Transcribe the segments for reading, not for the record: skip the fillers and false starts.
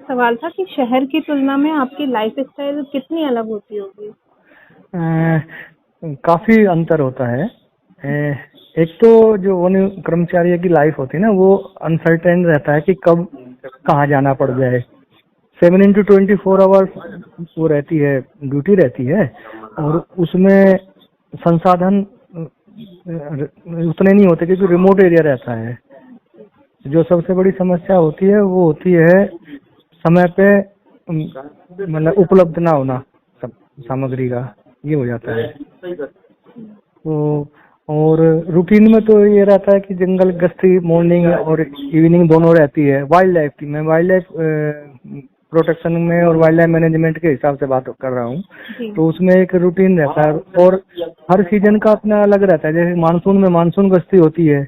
सवाल था कि शहर की तुलना में आपकी लाइफस्टाइल कितनी अलग होती होगी? काफी अंतर होता है। एक तो जो वन कर्मचारी की लाइफ होती है ना, वो अनसर्टेन रहता है कि कब कहाँ जाना पड़ जाए। 7x24 वो रहती है, ड्यूटी रहती है, और उसमें संसाधन उतने नहीं होते क्योंकि रिमोट एरिया रहता है। जो सबसे बड़ी समस्या होती है वो होती है समय पे मतलब उपलब्ध ना होना सब सामग्री का, ये हो जाता है। तो और रूटीन में तो ये रहता है कि जंगल गश्ती मॉर्निंग और इवनिंग दोनों रहती है। वाइल्ड लाइफ की, मैं वाइल्ड लाइफ प्रोटेक्शन में और वाइल्ड लाइफ मैनेजमेंट के हिसाब से बात कर रहा हूँ, तो उसमें एक रूटीन रहता है और हर सीजन का अपना अलग रहता है। जैसे मानसून में मानसून गश्ती होती है,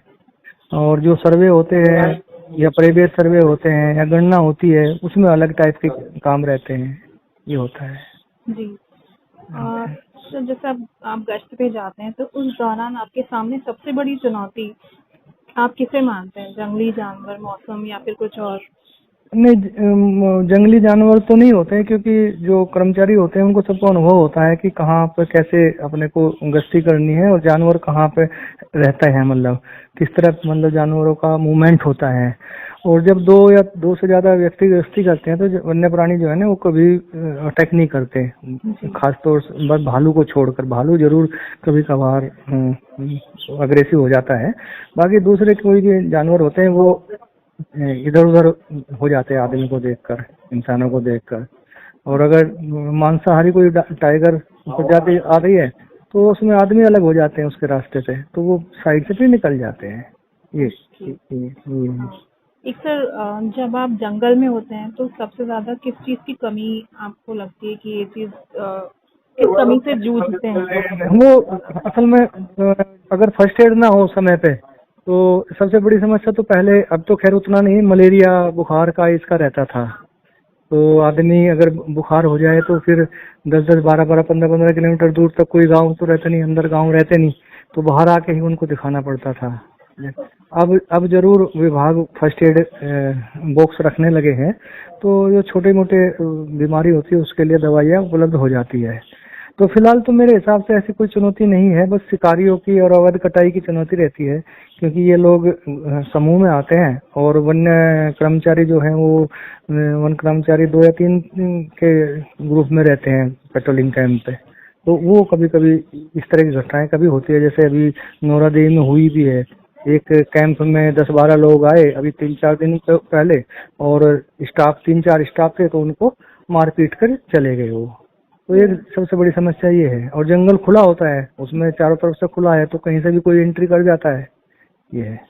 और जो सर्वे होते हैं या परिवेश सर्वे होते हैं या गणना होती है, उसमें अलग टाइप के काम रहते हैं। ये होता है जी। तो जैसे आप गश्त पे जाते हैं तो उस दौरान आपके सामने सबसे बड़ी चुनौती आप किसे मानते हैं? जंगली जानवर, मौसम या फिर कुछ और? नहीं, जंगली जानवर तो नहीं होते हैं क्योंकि जो कर्मचारी होते हैं उनको सबको अनुभव होता है कि कहाँ पे कैसे अपने को गश्ती करनी है और जानवर कहाँ पे रहता है, मतलब किस तरह मतलब जानवरों का मूवमेंट होता है। और जब दो या दो से ज्यादा व्यक्ति गश्ती करते हैं तो वन्य प्राणी जो है ना वो कभी अटैक नहीं करते, खासतौर से बस भालू को छोड़कर। भालू जरूर कभी कभार अग्रेसिव हो जाता है, बाकी दूसरे कोई भी जानवर होते हैं वो इधर उधर हो जाते हैं आदमी को देखकर, इंसानों को देखकर। और अगर मांसाहारी कोई टाइगर प्रजाति आ रही है तो उसमें आदमी अलग हो जाते हैं उसके रास्ते से, तो वो साइड से भी निकल जाते हैं। ये एक सर, जब आप जंगल में होते हैं तो सबसे ज्यादा किस चीज की कमी आपको लगती है कि ये चीज किस कमी से जूझते हैं? वो असल में अगर फर्स्ट एड ना हो समय पे तो सबसे बड़ी समस्या तो पहले, अब तो खैर उतना नहीं, मलेरिया बुखार का इसका रहता था। तो आदमी अगर बुखार हो जाए तो फिर 10-10, 12-12, 15-15 किलोमीटर दूर तक, कोई गांव तो रहता नहीं, अंदर गांव रहते नहीं, तो बाहर आके ही उनको दिखाना पड़ता था। अब जरूर विभाग फर्स्ट एड बॉक्स रखने लगे हैं, तो जो छोटे मोटे बीमारी होती है उसके लिए दवाइयाँ उपलब्ध हो जाती है। तो फिलहाल तो मेरे हिसाब से ऐसी कोई चुनौती नहीं है, बस शिकारियों की और अवैध कटाई की चुनौती रहती है, क्योंकि ये लोग समूह में आते हैं और वन्य कर्मचारी जो हैं वो वन कर्मचारी 2 या 3 के ग्रुप में रहते हैं पेट्रोलिंग कैंप पे। तो वो कभी कभी इस तरह की घटनाएं कभी होती है, जैसे अभी नौरादेवी में हुई भी है। एक कैंप में 10-12 लोग आए अभी 3-4 दिन पहले, और स्टाफ 3-4 स्टाफ थे तो उनको मारपीट कर चले गए वो। तो ये सबसे बड़ी समस्या ये है। और जंगल खुला होता है, उसमें चारों तरफ से खुला है, तो कहीं से भी कोई एंट्री कर जाता है, ये है।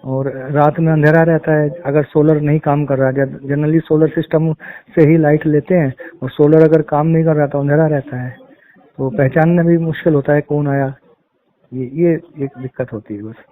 और रात में अंधेरा रहता है अगर सोलर नहीं काम कर रहा है। जनरली सोलर सिस्टम से ही लाइट लेते हैं, और सोलर अगर काम नहीं कर रहा तो अंधेरा रहता है, तो पहचानना भी मुश्किल होता है कौन आया। ये एक दिक्कत होती है बस।